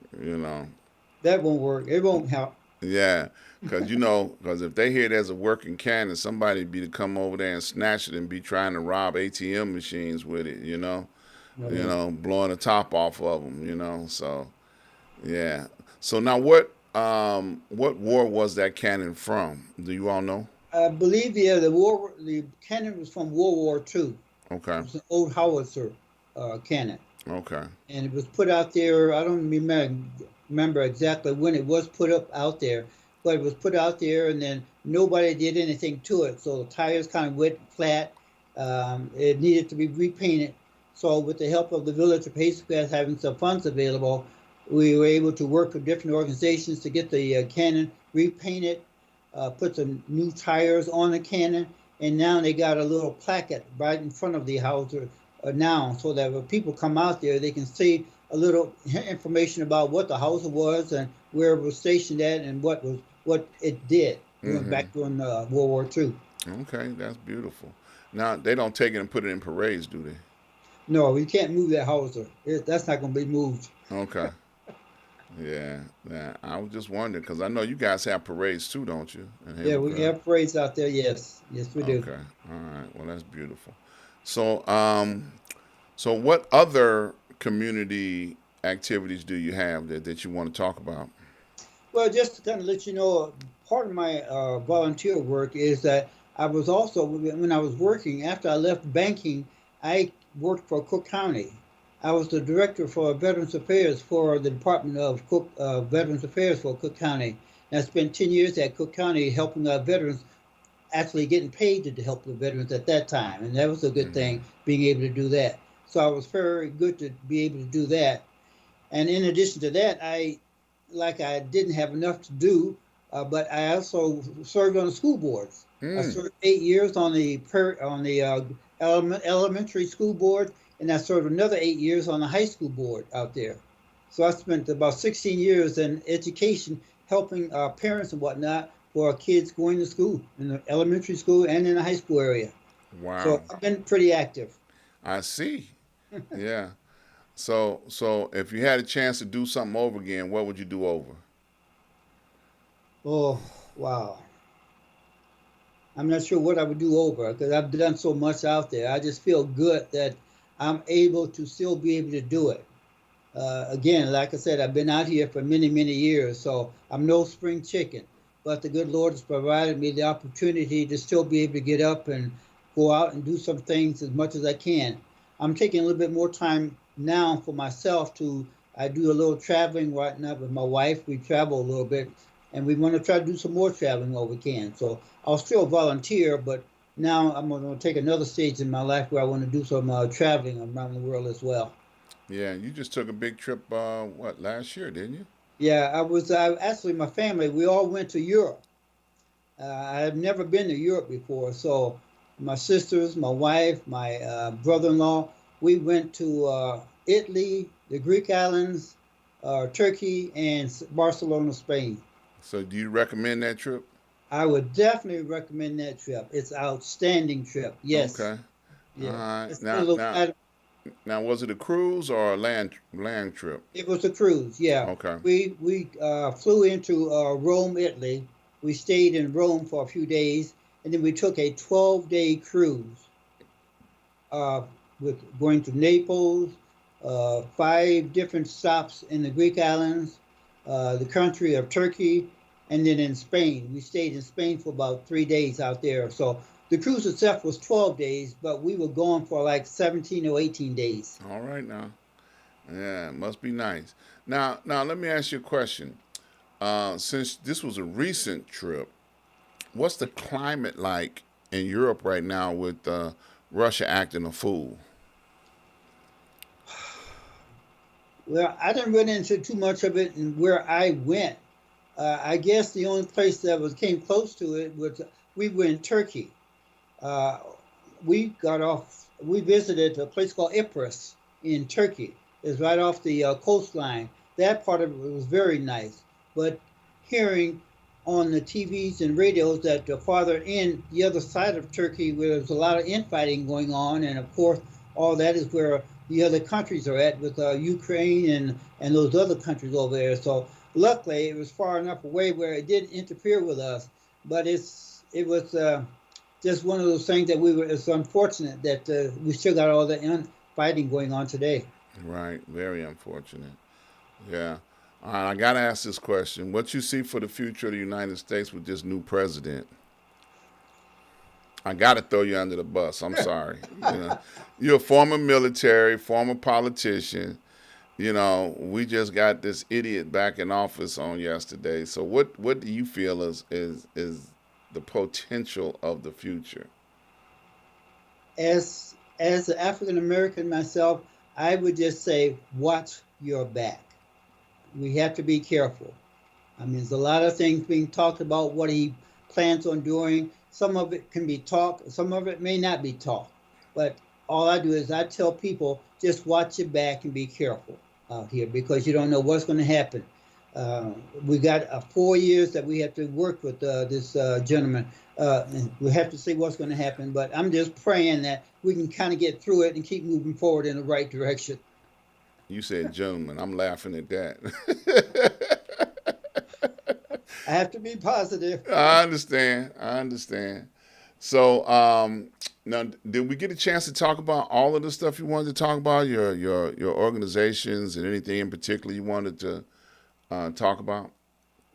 That won't work. It won't help. Yeah, because if they hear there's a working cannon, somebody be to come over there and snatch it and be trying to rob ATM machines with it. Right. Blowing the top off of them. So yeah. So now what war was that cannon from? Do you all know? I believe the cannon was from World War II. It Okay. was an old howitzer cannon, Okay. and it was put out there. I don't remember exactly when it was put up out there, but it was put out there, and then nobody did anything to it. So the tires kind of went flat. It needed to be repainted. So with the help of the village of Pacegrass having some funds available, we were able to work with different organizations to get the cannon repainted, put some new tires on the cannon, and now they got a little placard right in front of the house now, so that when people come out there, they can see a little information about what the house was and where it was stationed at and what it did Mm-hmm. back during World War II. Okay, that's beautiful. Now they don't take it and put it in parades, do they? No, we can't move that hauser. That's not going to be moved. Okay. Yeah. Yeah. I was just wondering because I know you guys have parades too, don't you? In Yeah, Hazel we Grove. have parades out there. Yes, yes, we do. Okay. All right. Well, that's beautiful. So, so what other community activities do you have that you want to talk about? Well, just to kind of let you know, part of my volunteer work is that I was also, when I was working, after I left banking, I worked for Cook County. I was the director for Veterans Affairs for the Department of Veterans Affairs for Cook County. And I spent 10 years at Cook County helping veterans, actually getting paid to help the veterans at that time. And that was a good Mm-hmm. thing, being able to do that. So I was very good to be able to do that. And in addition to that, I didn't have enough to do, but I also served on the school boards. I Mm. served 8 years on the elementary school board, and I served another 8 years on the high school board out there. So I spent about 16 years in education, helping parents and whatnot for our kids going to school in the elementary school and in the high school area. So Wow. I've been pretty active. I see. Yeah. So if you had a chance to do something over again, what would you do over? Oh, wow. I'm not sure what I would do over because I've done so much out there. I just feel good that I'm able to still be able to do it. Again, like I said, I've been out here for many, many years, so I'm no spring chicken. But the good Lord has provided me the opportunity to still be able to get up and go out and do some things as much as I can. I'm taking a little bit more time now for myself to. I do a little traveling right now with my wife. We travel a little bit, and we want to try to do some more traveling where we can. So I'll still volunteer, but now I'm going to take another stage in my life where I want to do some traveling around the world as well. Yeah, you just took a big trip. What last year, didn't you? Yeah, I actually, my family, we all went to Europe. I have never been to Europe before. So my sisters, my wife, my brother-in-law, we went to Italy, the Greek islands, Turkey, and Barcelona, Spain. So do you recommend that trip? I would definitely recommend that trip. It's an outstanding trip. Yes, Okay. All yes. right. It's been a Now, little now, now, was it a cruise or a land trip? It was a cruise, yeah. Okay. We flew into Rome, Italy. We stayed in Rome for a few days, and then we took a 12-day cruise uh, with going to Naples, five different stops in the Greek islands, the country of Turkey, and then in Spain. We stayed in Spain for about 3 days out there. So the cruise itself was 12 days, but we were gone for like 17 or 18 days. All right now. Yeah, it must be nice. Now, let me ask you a question. Since this was a recent trip, what's the climate like in Europe right now with Russia acting a fool? Well, I didn't run into too much of it and where I went. I guess the only place that was came close to it was we were in Turkey. Uh, we got off. We visited a place called Ypres in Turkey. It's right off the coastline. That part of it was very nice. But hearing on the TVs and radios that farther in the other side of Turkey, where there's a lot of infighting going on, and of course, all that is where the other countries are at with Ukraine and those other countries over there. So Luckily, it was far enough away where it didn't interfere with us. But it was just one of those things that we were. It's unfortunate that we still got all the fighting going on today. Right. Very unfortunate. Yeah. All right, I got to ask this question. What you see for the future of the United States with this new president? I got to throw you under the bus. I'm sorry. You're a former military, former politician. We just got this idiot back in office on yesterday. So what do you feel is the potential of the future? As an African American myself, I would just say, watch your back. We have to be careful. I mean, there's a lot of things being talked about what he plans on doing. Some of it can be talk, some of it may not be talk. But all I do is I tell people just watch your back and be careful out here because you don't know what's going to happen. Uh, we got 4 years that we have to work with this gentleman. And we have to see what's going to happen. But I'm just praying that we can kind of get through it and keep moving forward in the right direction. You said gentlemen. I'm laughing at that. I have to be positive. I understand. I understand. So now, did we get a chance to talk about all of the stuff you wanted to talk about? Your organizations and anything in particular you wanted to talk about?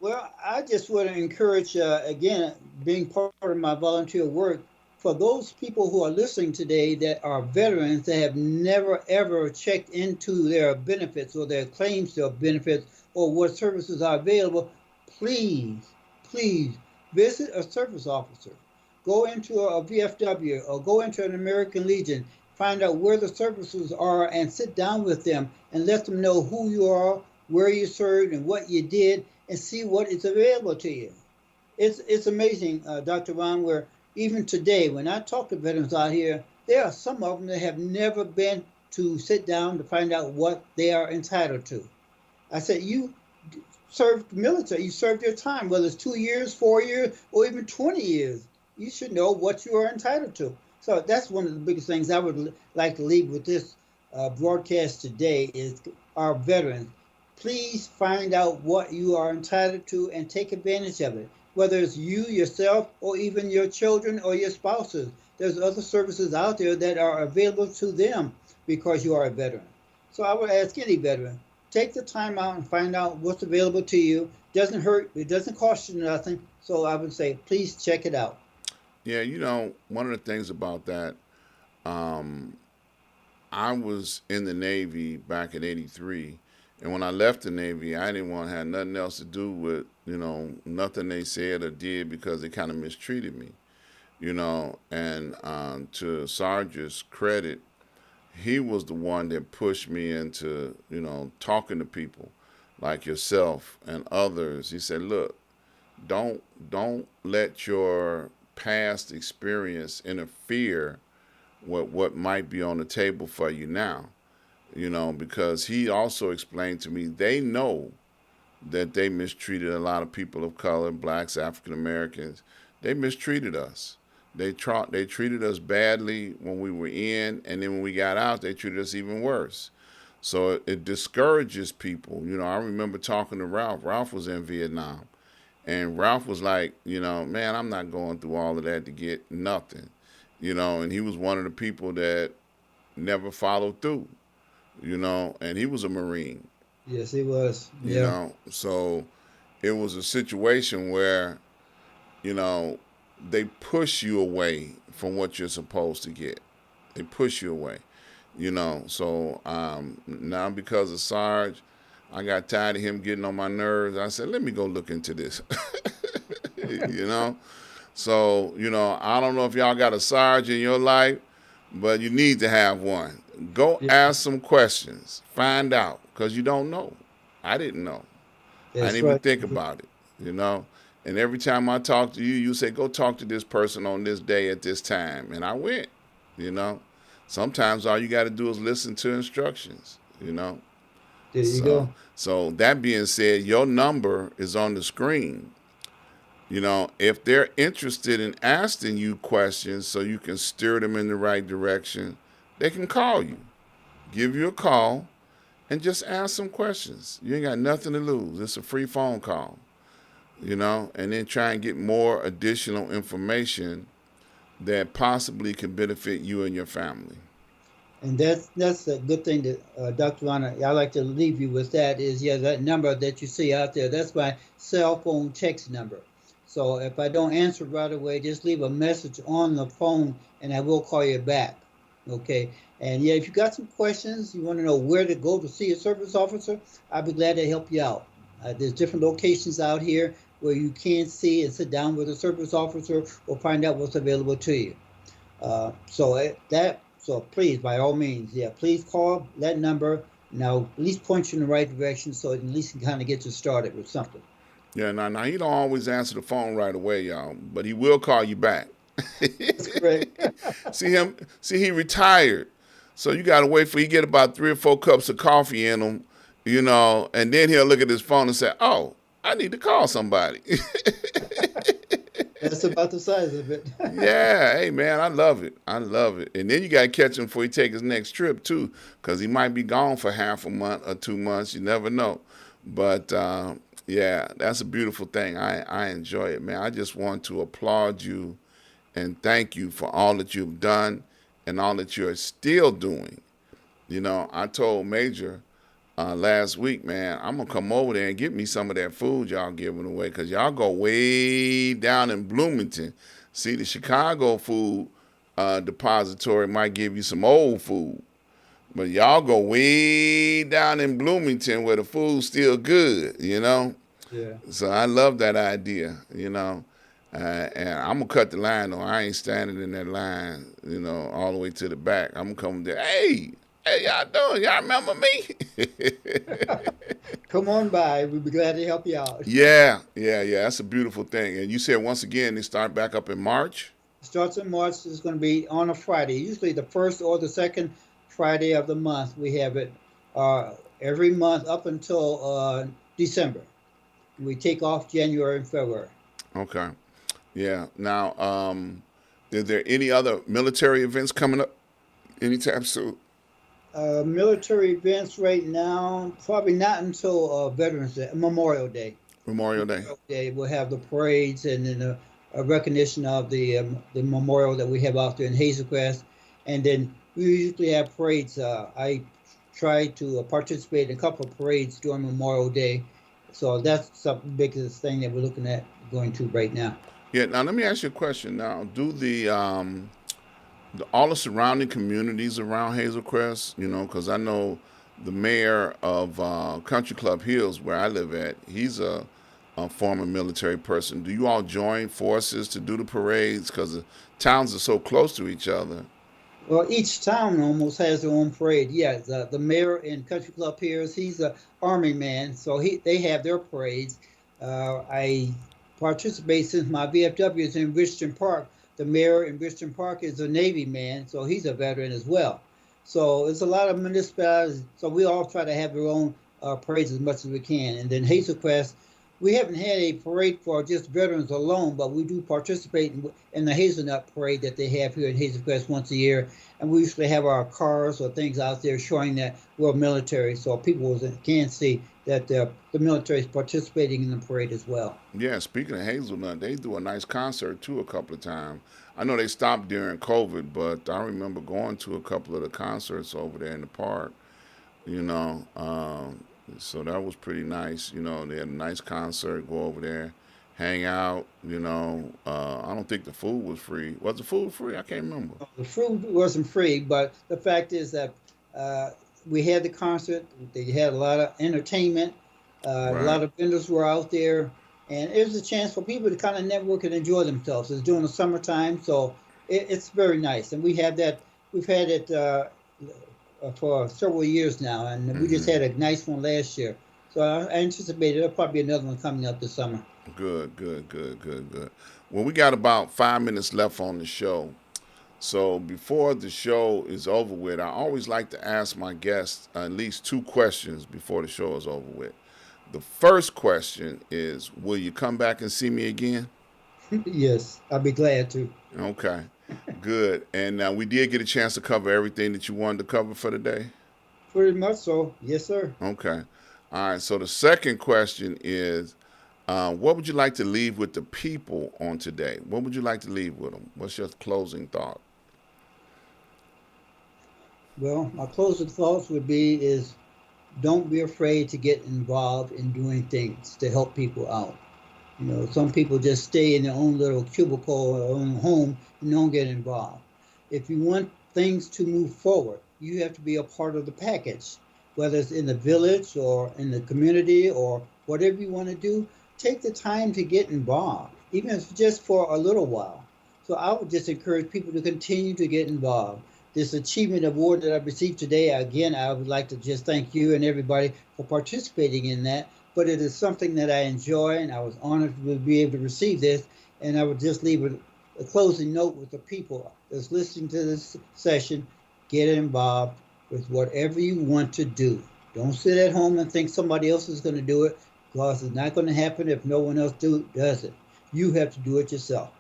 Well, I just want to encourage, again, being part of my volunteer work, for those people who are listening today that are veterans that have never ever checked into their benefits or their claims to benefits or what services are available, please, please visit a service officer. Go into a VFW or go into an American Legion, find out where the services are and sit down with them and let them know who you are, where you served, and what you did, and see what is available to you. It's amazing, Dr. Ron, where even today, when I talk to veterans out here, there are some of them that have never been to sit down to find out what they are entitled to. I said, you served military, you served your time, whether it's 2 years, 4 years, or even 20 years. You should know what you are entitled to. So that's one of the biggest things I would like to leave with this broadcast today is our veterans. Please find out what you are entitled to and take advantage of it. Whether it's you yourself or even your children or your spouses, there's other services out there that are available to them because you are a veteran. So I would ask any veteran, take the time out and find out what's available to you. Doesn't hurt, it doesn't cost you nothing. So I would say, please check it out. Yeah, one of the things about that, um, I was in the Navy back in '83, and when I left the Navy, I didn't want to have nothing else to do with nothing they said or did because they kind of mistreated me. And to Sarge's credit, he was the one that pushed me into talking to people like yourself and others. He said, "Look, don't let your past experience interfere with what might be on the table for you now." Because he also explained to me they know that they mistreated a lot of people of color, blacks, African Americans. They mistreated us. They treated us badly when we were in, and then when we got out, they treated us even worse. So it discourages people. I remember talking to Ralph. Ralph was in Vietnam, and Ralph was like, man, I'm not going through all of that to get nothing. And he was one of the people that never followed through. And he was a Marine. Yes, he was. Yeah. So it was a situation where you know they push you away from what you're supposed to get. They push you away. So now because of Sarge, I got tired of him getting on my nerves. I said, let me go look into this. you know so I don't know if y'all got a Sarge in your life, but you need to have one. Go Yeah, ask some questions, find out, because you don't know. I didn't know. I didn't that's even right. think about it. And every time I talk to you, you say, go talk to this person on this day at this time. And I went, you know. Sometimes all you got to do is listen to instructions. There you So, go. so that being said, your number is on the screen. If they're interested in asking you questions so you can steer them in the right direction, they can call you, give you a call, and just ask some questions. You ain't got nothing to lose. It's a free phone call, and then try and get more additional information that possibly can benefit you and your family. And that's a good thing that Dr. Ron, I like to leave you with that is that number that you see out there. That's my cell phone text number. So if I don't answer right away, just leave a message on the phone, and I will call you back. Okay. And if you got some questions, you want to know where to go to see a service officer, I'll be glad to help you out. There's different locations out here where you can see and sit down with a service officer or find out what's available to you. So please, by all means, please call that number. Now, at least point you in the right direction so at least can kind of get you started with something. Yeah, now he don't always answer the phone right away, y'all, but he will call you back. That's correct. See, he retired, so you got to wait for he get about 3 or 4 cups of coffee in him, and then he'll look at his phone and say, "Oh, I need to call somebody." That's about the size of it. Yeah, hey man, I love it. I love it. And then you got to catch him before he take his next trip too, because he might be gone for half a month or 2 months. You never know. But yeah, that's a beautiful thing. I enjoy it, man. I just want to applaud you and thank you for all that you've done and all that you're still doing. I told Major last week, man, I'm gonna come over there and get me some of that food y'all giving away, because y'all go way down in Bloomington. See, the Chicago food depository might give you some old food, but y'all go way down in Bloomington where the food's still good. Yeah. So I love that idea. And I'm gonna cut the line though. I ain't standing in that line, all the way to the back. I'm coming there. Hey, y'all doing? Y'all remember me? Come on by. We'd be glad to help you out. Yeah. That's a beautiful thing. And you said once again they start back up in March? Starts in March. It's going to be on a Friday. Usually the first or the second Friday of the month. We have it every month up until December. We take off January and February. Okay. Yeah. Now, is there any other military events coming up anytime soon? Military events right now, probably not until Veterans Day, Memorial Day. Memorial Day. Memorial Day, we'll have the parades and then a recognition of the memorial that we have out there in Hazel Crest. And then we usually have parades. I try to participate in a couple of parades during Memorial Day. So that's the biggest thing that we're looking at going to right now. Yeah. Now let me ask you a question. Now, do all the surrounding communities around Hazel Crest, because I know the mayor of Country Club Hills, where I live at, he's a former military person. Do you all join forces to do the parades? Because the towns are so close to each other. Well, each town almost has their own parade. Yeah, the mayor in Country Club Hills, he's an Army man, so they have their parades. I participate since my VFW is in Richmond Park. The mayor in Richmond Park is a Navy man, so he's a veteran as well. So it's a lot of municipalities. So we all try to have their own parades as much as we can. And then Hazel Crest, we haven't had a parade for just veterans alone, but we do participate in the Hazelnut parade that they have here in Hazel Crest once a year. And we usually have our cars or things out there showing that we're military, so people can see that the military is participating in the parade as well. Yeah, speaking of Hazelnut, they do a nice concert too a couple of times. I know they stopped during COVID, but I remember going to a couple of the concerts over there in the park. You know, so that was pretty nice. They had a nice concert. Go over there, hang out. I don't think the food was free. Was the food free? I can't remember. The food wasn't free, but the fact is that we had the concert. They had a lot of entertainment. A lot of vendors were out there, and it was a chance for people to kind of network and enjoy themselves. It's during the summertime, so it's very nice. And we have that. We've had it for several years now, and we just had a nice one last year. So I anticipate there'll probably be another one coming up this summer. Good. Well, we got about 5 minutes left on the show. So before the show is over with, I always like to ask my guests at least 2 questions before the show is over with. The first question is, will you come back and see me again? Yes, I'll be glad to. Okay, good. And we did get a chance to cover everything that you wanted to cover for today? Pretty much so. Yes, sir. Okay. All right. So the second question is, what would you like to leave with the people on today? What would you like to leave with them? What's your closing thought? Well, my closing thoughts would be is don't be afraid to get involved in doing things to help people out. Some people just stay in their own little cubicle or own home and don't get involved. If you want things to move forward, you have to be a part of the package, whether it's in the village or in the community or whatever you want to do. Take the time to get involved, even if it's just for a little while. So I would just encourage people to continue to get involved. This achievement award that I've received today, again, I would like to just thank you and everybody for participating in that, but it is something that I enjoy, and I was honored to be able to receive this. And I would just leave a closing note with the people that's listening to this session. Get involved with whatever you want to do. Don't sit at home and think somebody else is going to do it, because it's not going to happen if no one else does it. You have to do it yourself.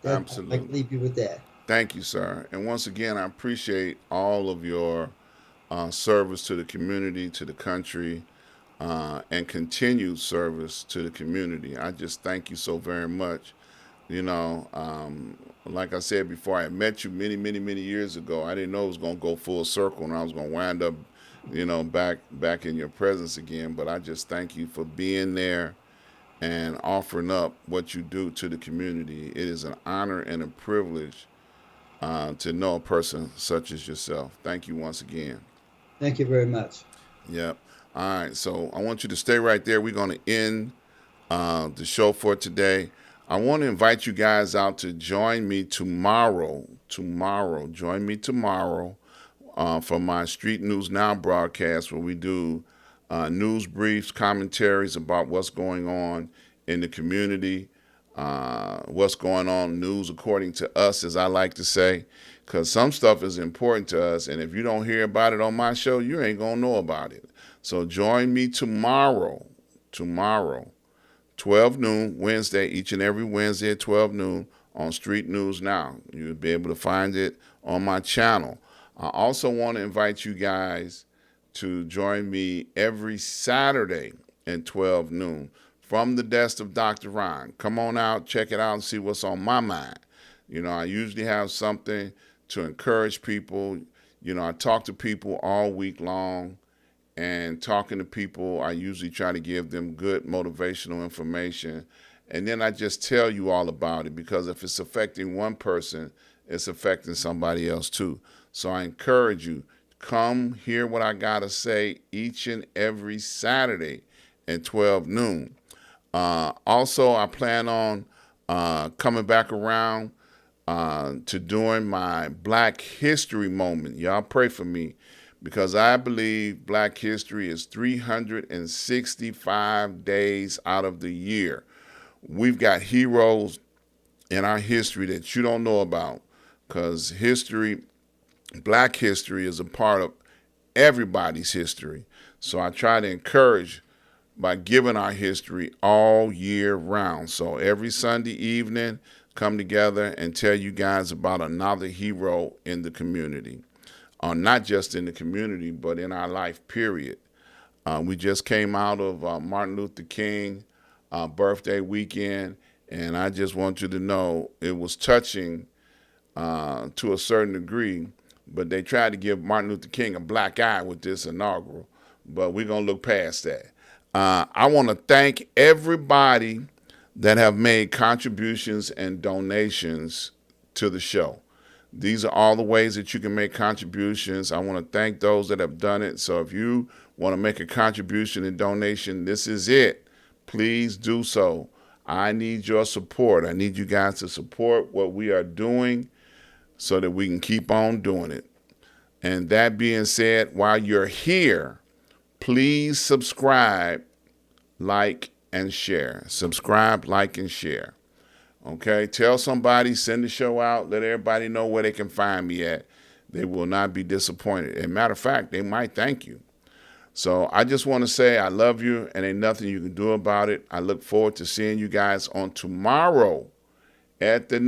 I'd like to Absolutely. leave you with that. Thank you, sir. And once again, I appreciate all of your service to the community, to the country, and continued service to the community. I just thank you so very much. You know, like I said before, I met you many, many, many years ago. I didn't know it was going to go full circle and I was going to wind up, back in your presence again. But I just thank you for being there and offering up what you do to the community. It is an honor and a privilege to know a person such as yourself. Thank you once again. Thank you very much. Yep. All right. So I want you to stay right there. We're going to end the show for today. I want to invite you guys out to join me tomorrow. Join me tomorrow for my Street News Now broadcast, where we do news briefs, commentaries about what's going on in the community, what's going on, news according to us, as I like to say, because some stuff is important to us, and if you don't hear about it on my show, you ain't gonna know about it. So join me tomorrow, 12 noon, Wednesday, each and every Wednesday at 12 noon on Street News Now. You'll be able to find it on my channel. I also want to invite you guys to join me every Saturday at 12 noon from the desk of Dr. Ron. Come on out, check it out, and see what's on my mind. I usually have something to encourage people. I talk to people all week long, and talking to people, I usually try to give them good motivational information. And then I just tell you all about it, because if it's affecting one person, it's affecting somebody else too. So I encourage you, come hear what I got to say each and every Saturday at 12 noon. Also, I plan on coming back around to doing my Black History moment. Y'all pray for me, because I believe Black history is 365 days out of the year. We've got heroes in our history that you don't know about, because Black history is a part of everybody's history. So I try to encourage by giving our history all year round. So every Sunday evening, come together and tell you guys about another hero in the community. Not just in the community, but in our life, period. We just came out of Martin Luther King birthday weekend, and I just want you to know it was touching to a certain degree, but they tried to give Martin Luther King a black eye with this inaugural, but we're going to look past that. I want to thank everybody that have made contributions and donations to the show. These are all the ways that you can make contributions. I want to thank those that have done it. So if you want to make a contribution and donation, this is it. Please do so. I need your support. I need you guys to support what we are doing so that we can keep on doing it. And that being said, while you're here, please subscribe, like, and share. Subscribe, like, and share. Okay? Tell somebody, send the show out, let everybody know where they can find me at. They will not be disappointed. As a matter of fact, they might thank you. So I just want to say I love you, and ain't nothing you can do about it. I look forward to seeing you guys on tomorrow at the